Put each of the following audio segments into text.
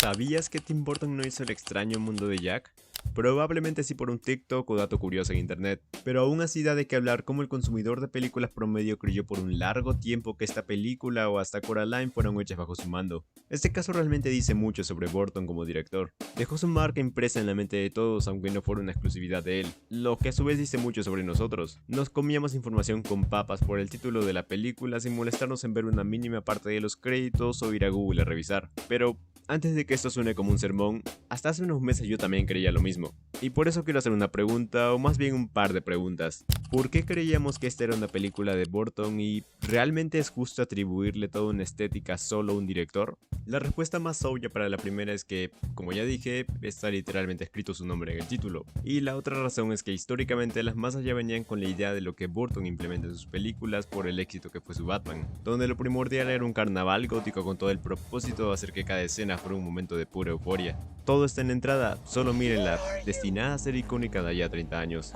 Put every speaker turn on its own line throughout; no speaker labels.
¿Sabías que Tim Burton no hizo El extraño mundo de Jack? Probablemente sí por un TikTok o dato curioso en internet, pero aún así da de qué hablar cómo el consumidor de películas promedio creyó por un largo tiempo que esta película o hasta Coraline fueron hechas bajo su mando. Este caso realmente dice mucho sobre Burton como director. Dejó su marca impresa en la mente de todos aunque no fuera una exclusividad de él, lo que a su vez dice mucho sobre nosotros. Nos comíamos información con papas por el título de la película sin molestarnos en ver una mínima parte de los créditos o ir a Google a revisar. Pero antes de que esto suene como un sermón, hasta hace unos meses yo también creía lo mismo. Y por eso quiero hacer una pregunta, o más bien un par de preguntas. ¿Por qué creíamos que esta era una película de Burton y realmente es justo atribuirle toda una estética solo a un director? La respuesta más obvia para la primera es que, como ya dije, está literalmente escrito su nombre en el título. Y la otra razón es que históricamente las masas ya venían con la idea de lo que Burton implementa en sus películas por el éxito que fue su Batman, donde lo primordial era un carnaval gótico con todo el propósito de hacer que cada escena fuera un momento de pura euforia. Todo está en la entrada, solo mírenla, destinada a ser icónica de allá 30 años.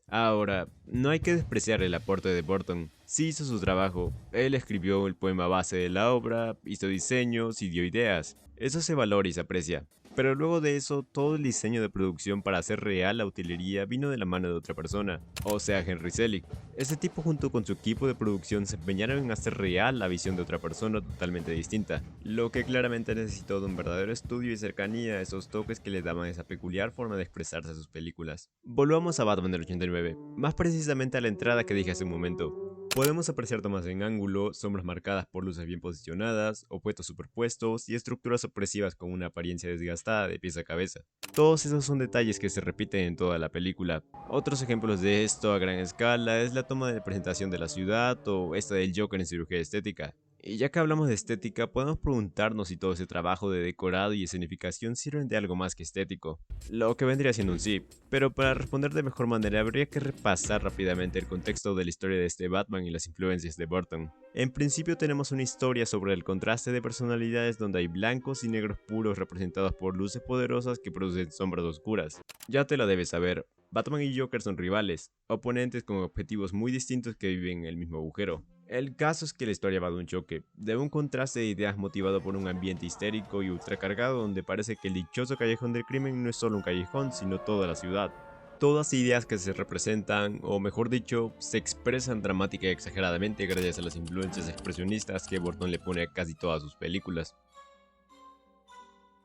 Ahora, no hay que despreciar el aporte de Burton. Sí hizo su trabajo, él escribió el poema base de la obra, hizo diseños y dio ideas. Eso se valora y se aprecia. Pero luego de eso, todo el diseño de producción para hacer real la utilería vino de la mano de otra persona, o sea Henry Selick. Ese tipo junto con su equipo de producción se empeñaron en hacer real la visión de otra persona totalmente distinta, lo que claramente necesitó de un verdadero estudio y cercanía a esos toques que le daban esa peculiar forma de expresarse a sus películas. Volvamos a Batman del 89, más precisamente a la entrada que dije hace un momento. Podemos apreciar tomas en ángulo, sombras marcadas por luces bien posicionadas, opuestos superpuestos y estructuras opresivas con una apariencia desgastada de pies a cabeza. Todos esos son detalles que se repiten en toda la película. Otros ejemplos de esto a gran escala es la toma de presentación de la ciudad o esta del Joker en cirugía estética. Y ya que hablamos de estética, podemos preguntarnos si todo ese trabajo de decorado y escenificación sirven de algo más que estético, lo que vendría siendo un sí, pero para responder de mejor manera habría que repasar rápidamente el contexto de la historia de este Batman y las influencias de Burton. En principio tenemos una historia sobre el contraste de personalidades donde hay blancos y negros puros representados por luces poderosas que producen sombras oscuras. Ya te la debes saber, Batman y Joker son rivales, oponentes con objetivos muy distintos que viven en el mismo agujero. El caso es que la historia va de un choque, de un contraste de ideas motivado por un ambiente histérico y ultracargado donde parece que el dichoso callejón del crimen no es solo un callejón, sino toda la ciudad. Todas ideas que se representan, o mejor dicho, se expresan dramática y exageradamente gracias a las influencias expresionistas que Burton le pone a casi todas sus películas.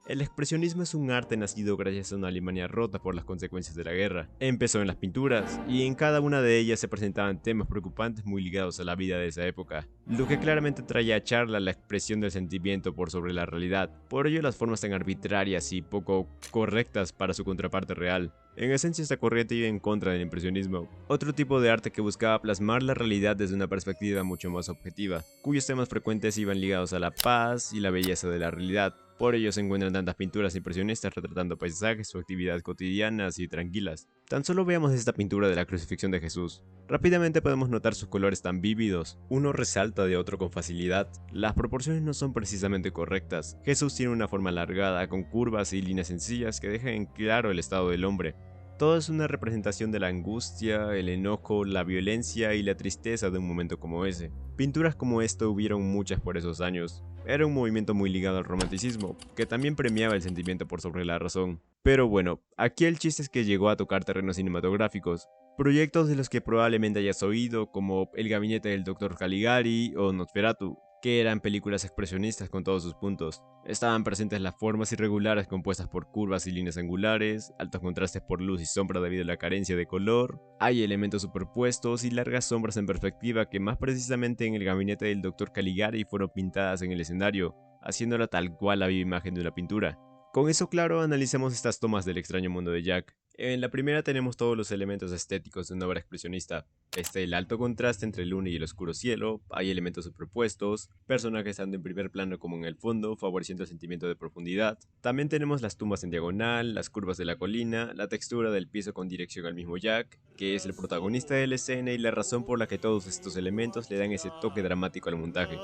El expresionismo es un arte nacido gracias a una Alemania rota por las consecuencias de la guerra. Empezó en las pinturas, y en cada una de ellas se presentaban temas preocupantes muy ligados a la vida de esa época, lo que claramente traía a charla la expresión del sentimiento por sobre la realidad. Por ello las formas tan arbitrarias y poco correctas para su contraparte real. En esencia esta corriente iba en contra del impresionismo, otro tipo de arte que buscaba plasmar la realidad desde una perspectiva mucho más objetiva, cuyos temas frecuentes iban ligados a la paz y la belleza de la realidad. Por ello se encuentran tantas pinturas impresionistas retratando paisajes o actividades cotidianas y tranquilas. Tan solo veamos esta pintura de la crucifixión de Jesús. Rápidamente podemos notar sus colores tan vívidos, uno resalta de otro con facilidad. Las proporciones no son precisamente correctas. Jesús tiene una forma alargada, con curvas y líneas sencillas que dejan en claro el estado del hombre. Todo es una representación de la angustia, el enojo, la violencia y la tristeza de un momento como ese. Pinturas como esta hubieron muchas por esos años. Era un movimiento muy ligado al romanticismo, que también premiaba el sentimiento por sobre la razón. Pero bueno, aquí el chiste es que llegó a tocar terrenos cinematográficos, proyectos de los que probablemente hayas oído, como El gabinete del Dr. Caligari o Nosferatu, que eran películas expresionistas con todos sus puntos. Estaban presentes las formas irregulares compuestas por curvas y líneas angulares, altos contrastes por luz y sombra debido a la carencia de color, hay elementos superpuestos y largas sombras en perspectiva que más precisamente en el gabinete del Dr. Caligari fueron pintadas en el escenario, haciéndola tal cual la viva imagen de una pintura. Con eso claro, analicemos estas tomas del extraño mundo de Jack. En la primera tenemos todos los elementos estéticos de una obra expresionista. El alto contraste entre el luna y el oscuro cielo, hay elementos superpuestos, personajes tanto en primer plano como en el fondo, favoreciendo el sentimiento de profundidad. También tenemos las tumbas en diagonal, las curvas de la colina, la textura del piso con dirección al mismo Jack, que es el protagonista de la escena y la razón por la que todos estos elementos le dan ese toque dramático al montaje.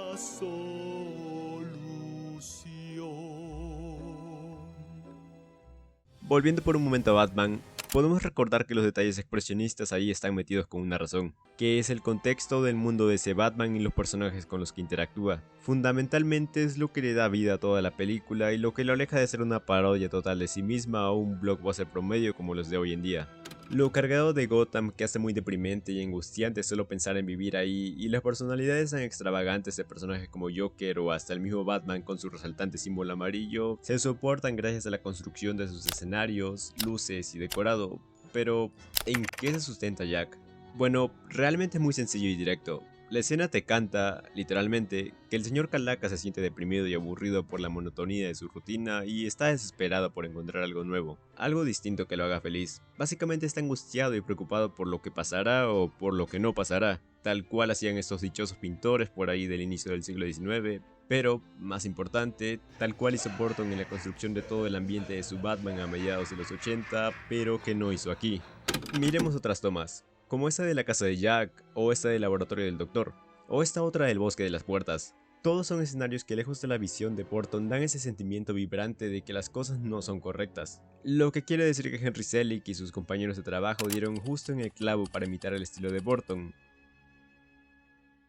Volviendo por un momento a Batman, podemos recordar que los detalles expresionistas ahí están metidos con una razón, que es el contexto del mundo de ese Batman y los personajes con los que interactúa. Fundamentalmente es lo que le da vida a toda la película y lo que lo aleja de ser una parodia total de sí misma o un blockbuster promedio como los de hoy en día. Lo cargado de Gotham que hace muy deprimente y angustiante solo pensar en vivir ahí, y las personalidades tan extravagantes de personajes como Joker o hasta el mismo Batman con su resaltante símbolo amarillo, se soportan gracias a la construcción de sus escenarios, luces y decorado. Pero, ¿en qué se sustenta Jack? Bueno, realmente es muy sencillo y directo. La escena te canta, literalmente, que el señor Calaca se siente deprimido y aburrido por la monotonía de su rutina y está desesperado por encontrar algo nuevo, algo distinto que lo haga feliz. Básicamente está angustiado y preocupado por lo que pasará o por lo que no pasará, tal cual hacían estos dichosos pintores por ahí del inicio del siglo XIX, pero, más importante, tal cual hizo Burton en la construcción de todo el ambiente de su Batman a mediados de los 80, pero que no hizo aquí. Miremos otras tomas, como esta de la casa de Jack, o esta del laboratorio del doctor, o esta otra del bosque de las puertas. Todos son escenarios que lejos de la visión de Burton dan ese sentimiento vibrante de que las cosas no son correctas. Lo que quiere decir que Henry Selick y sus compañeros de trabajo dieron justo en el clavo para imitar el estilo de Burton.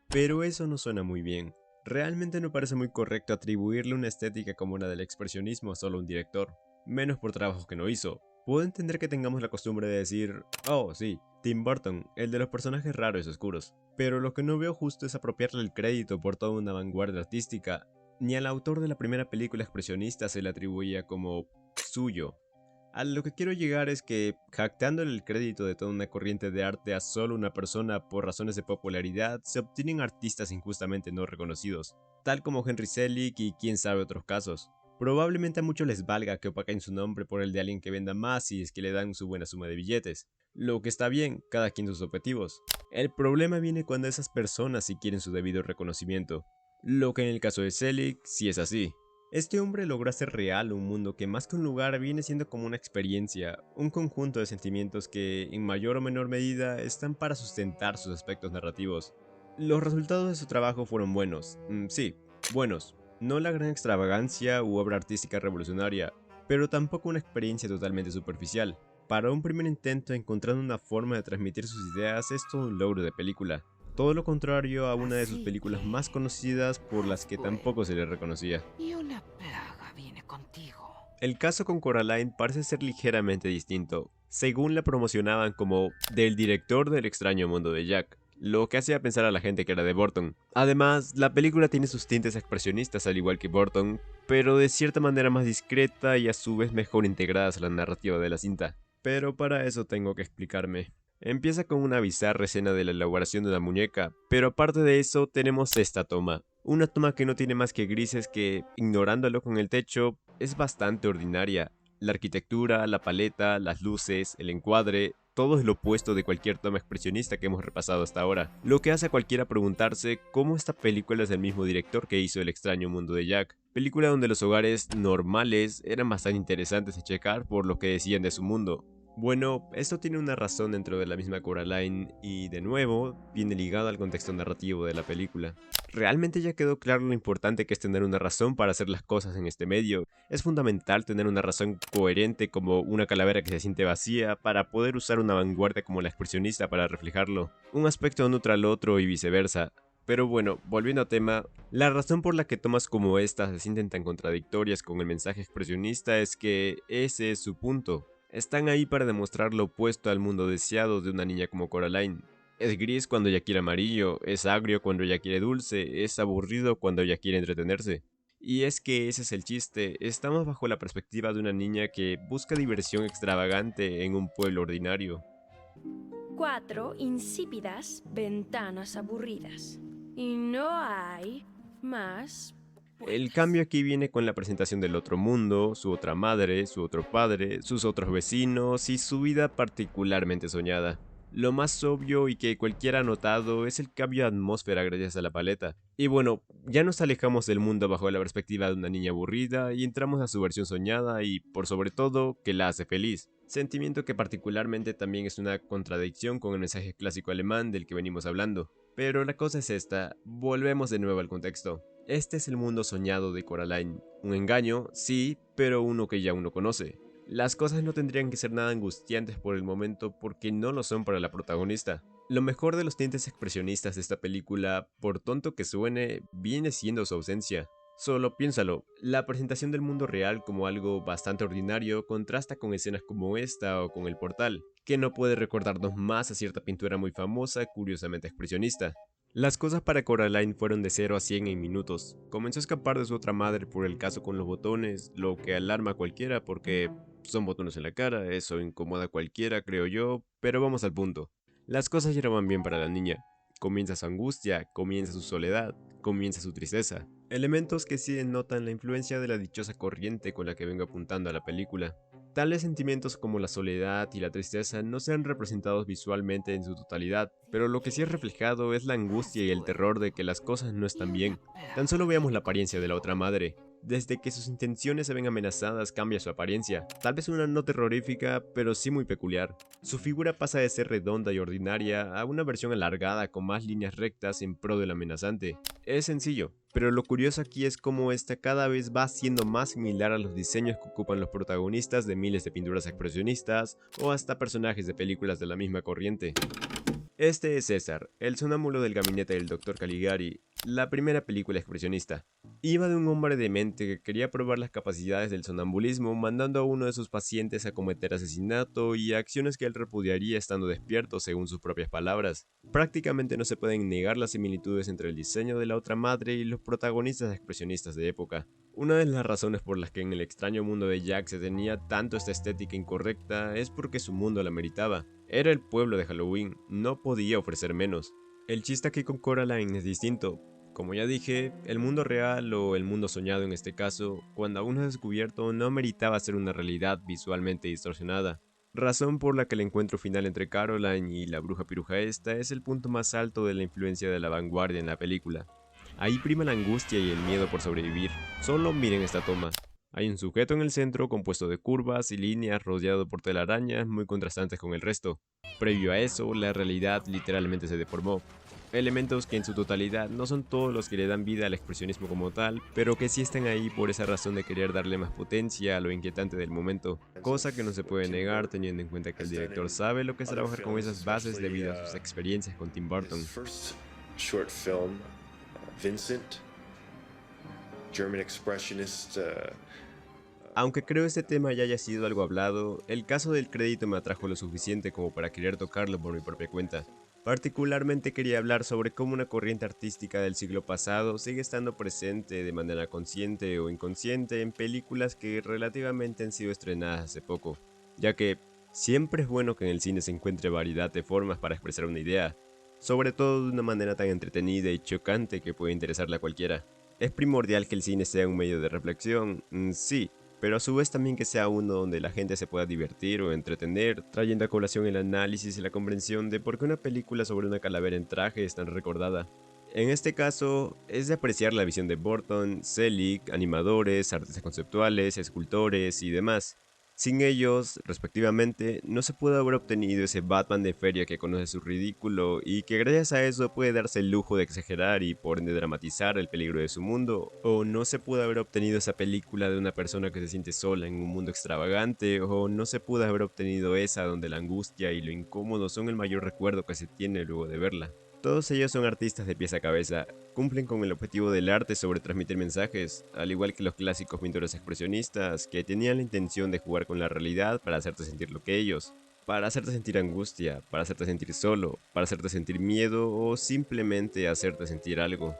Pero eso no suena muy bien. Realmente no parece muy correcto atribuirle una estética como la del expresionismo a solo un director, menos por trabajos que no hizo. Puedo entender que tengamos la costumbre de decir, oh sí, Tim Burton, el de los personajes raros y oscuros, pero lo que no veo justo es apropiarle el crédito por toda una vanguardia artística. Ni al autor de la primera película expresionista se le atribuía como suyo. A lo que quiero llegar es que, jactándole el crédito de toda una corriente de arte a solo una persona por razones de popularidad, se obtienen artistas injustamente no reconocidos, tal como Henry Selick y quién sabe otros casos. Probablemente a muchos les valga que opaquen su nombre por el de alguien que venda más si es que le dan su buena suma de billetes. Lo que está bien, cada quien sus objetivos. El problema viene cuando esas personas sí quieren su debido reconocimiento. Lo que en el caso de Selick sí es así. Este hombre logró hacer real un mundo que más que un lugar viene siendo como una experiencia, un conjunto de sentimientos que, en mayor o menor medida, están para sustentar sus aspectos narrativos. Los resultados de su trabajo fueron buenos, sí, buenos, no la gran extravagancia u obra artística revolucionaria, pero tampoco una experiencia totalmente superficial. Para un primer intento encontrando una forma de transmitir sus ideas es todo un logro de película. Todo lo contrario a una de sus
Así
películas más
que...
conocidas por las que
Bueno,
tampoco se le reconocía.
y una plaga viene contigo.
El caso con Coraline parece ser ligeramente distinto, según la promocionaban como del director del extraño mundo de Jack, lo que hacía pensar a la gente que era de Burton. Además, la película tiene sus tintes expresionistas al igual que Burton, pero de cierta manera más discreta y a su vez mejor integradas a la narrativa de la cinta. Pero para eso tengo que explicarme. Empieza con una bizarra escena de la elaboración de una muñeca, pero aparte de eso tenemos esta toma. Una toma que no tiene más que grises que, ignorándolo con el techo, es bastante ordinaria. La arquitectura, la paleta, las luces, el encuadre, todo es lo opuesto de cualquier toma expresionista que hemos repasado hasta ahora, lo que hace a cualquiera preguntarse cómo esta película es del mismo director que hizo El extraño mundo de Jack, película donde los hogares normales eran bastante interesantes de checar por lo que decían de su mundo. Bueno, esto tiene una razón dentro de la misma Coraline y, de nuevo, viene ligado al contexto narrativo de la película. Realmente ya quedó claro lo importante que es tener una razón para hacer las cosas en este medio. Es fundamental tener una razón coherente como una calavera que se siente vacía para poder usar una vanguardia como la expresionista para reflejarlo. Un aspecto nutre al otro y viceversa. Pero bueno, volviendo a tema, la razón por la que tomas como estas se sienten tan contradictorias con el mensaje expresionista es que ese es su punto. Están ahí para demostrar lo opuesto al mundo deseado de una niña como Coraline. Es gris cuando ella quiere amarillo, es agrio cuando ella quiere dulce, es aburrido cuando ella quiere entretenerse. Y es que ese es el chiste, estamos bajo la perspectiva de una niña que busca diversión extravagante en un pueblo ordinario.
4 insípidas ventanas aburridas. Y no hay más
El
puertas.
cambio aquí viene con la presentación del otro mundo, su otra madre, su otro padre, sus otros vecinos y su vida particularmente soñada. Lo más obvio y que cualquiera ha notado es el cambio de atmósfera gracias a la paleta. Y bueno, ya nos alejamos del mundo bajo la perspectiva de una niña aburrida y entramos a su versión soñada y, por sobre todo, que la hace feliz. Sentimiento que particularmente también es una contradicción con el mensaje clásico alemán del que venimos hablando. Pero la cosa es esta, volvemos de nuevo al contexto. Este es el mundo soñado de Coraline. Un engaño, sí, pero uno que ya uno conoce. Las cosas no tendrían que ser nada angustiantes por el momento porque no lo son para la protagonista. Lo mejor de los tintes expresionistas de esta película, por tonto que suene, viene siendo su ausencia. Solo piénsalo, la presentación del mundo real como algo bastante ordinario contrasta con escenas como esta o con El Portal, que no puede recordarnos más a cierta pintura muy famosa, curiosamente expresionista. Las cosas para Coraline fueron de 0 a 100 en minutos. Comenzó a escapar de su otra madre por el caso con los botones, lo que alarma a cualquiera porque son botones en la cara, eso incomoda a cualquiera, creo yo, pero vamos al punto. Las cosas ya no van bien para la niña. Comienza su angustia, comienza su soledad, comienza su tristeza. Elementos que sí denotan la influencia de la dichosa corriente con la que vengo apuntando a la película. Tales sentimientos como la soledad y la tristeza no se han representados visualmente en su totalidad, pero lo que sí es reflejado es la angustia y el terror de que las cosas no están bien. Tan solo veamos la apariencia de la otra madre. Desde que sus intenciones se ven amenazadas cambia su apariencia, tal vez una no terrorífica, pero sí muy peculiar. Su figura pasa de ser redonda y ordinaria a una versión alargada con más líneas rectas en pro del amenazante. Es sencillo, pero lo curioso aquí es cómo esta cada vez va siendo más similar a los diseños que ocupan los protagonistas de miles de pinturas expresionistas o hasta personajes de películas de la misma corriente. Este es César, el sonámbulo del gabinete del Dr. Caligari, la primera película expresionista. Iba de un hombre demente que quería probar las capacidades del sonambulismo mandando a uno de sus pacientes a cometer asesinato y acciones que él repudiaría estando despierto según sus propias palabras. Prácticamente no se pueden negar las similitudes entre el diseño de la otra madre y los protagonistas expresionistas de época. Una de las razones por las que en el extraño mundo de Jack se tenía tanto esta estética incorrecta es porque su mundo la meritaba. Era el pueblo de Halloween, no podía ofrecer menos. El chiste aquí con Coraline es distinto. Como ya dije, el mundo real o el mundo soñado en este caso, cuando aún no es descubierto, no meritaba ser una realidad visualmente distorsionada. Razón por la que el encuentro final entre Caroline y la bruja piruja esta es el punto más alto de la influencia de la vanguardia en la película. Ahí prima la angustia y el miedo por sobrevivir. Solo miren esta toma. Hay un sujeto en el centro compuesto de curvas y líneas rodeado por telarañas muy contrastantes con el resto. Previo a eso, la realidad literalmente se deformó. Elementos que en su totalidad no son todos los que le dan vida al expresionismo como tal, pero que sí están ahí por esa razón de querer darle más potencia a lo inquietante del momento, cosa que no se puede negar teniendo en cuenta que el director sabe lo que es trabajar con esas bases debido a sus experiencias con Tim Burton.
Vincent, German expressionist.
Aunque creo este tema ya haya sido algo hablado, el caso del crédito me atrajo lo suficiente como para querer tocarlo por mi propia cuenta. Particularmente quería hablar sobre cómo una corriente artística del siglo pasado sigue estando presente de manera consciente o inconsciente en películas que relativamente han sido estrenadas hace poco, ya que siempre es bueno que en el cine se encuentre variedad de formas para expresar una idea, sobre todo de una manera tan entretenida y chocante que puede interesarle a cualquiera. Es primordial que el cine sea un medio de reflexión, sí, pero a su vez también que sea uno donde la gente se pueda divertir o entretener, trayendo a colación el análisis y la comprensión de por qué una película sobre una calavera en traje es tan recordada. En este caso, es de apreciar la visión de Burton, Selig, animadores, artistas conceptuales, escultores y demás. Sin ellos, respectivamente, no se puede haber obtenido ese Batman de feria que conoce su ridículo y que gracias a eso puede darse el lujo de exagerar y por ende dramatizar el peligro de su mundo, o no se pudo haber obtenido esa película de una persona que se siente sola en un mundo extravagante, o no se pudo haber obtenido esa donde la angustia y lo incómodo son el mayor recuerdo que se tiene luego de verla. Todos ellos son artistas de pies a cabeza, cumplen con el objetivo del arte sobre transmitir mensajes, al igual que los clásicos pintores expresionistas que tenían la intención de jugar con la realidad para hacerte sentir lo que ellos, para hacerte sentir angustia, para hacerte sentir solo, para hacerte sentir miedo o simplemente hacerte sentir algo.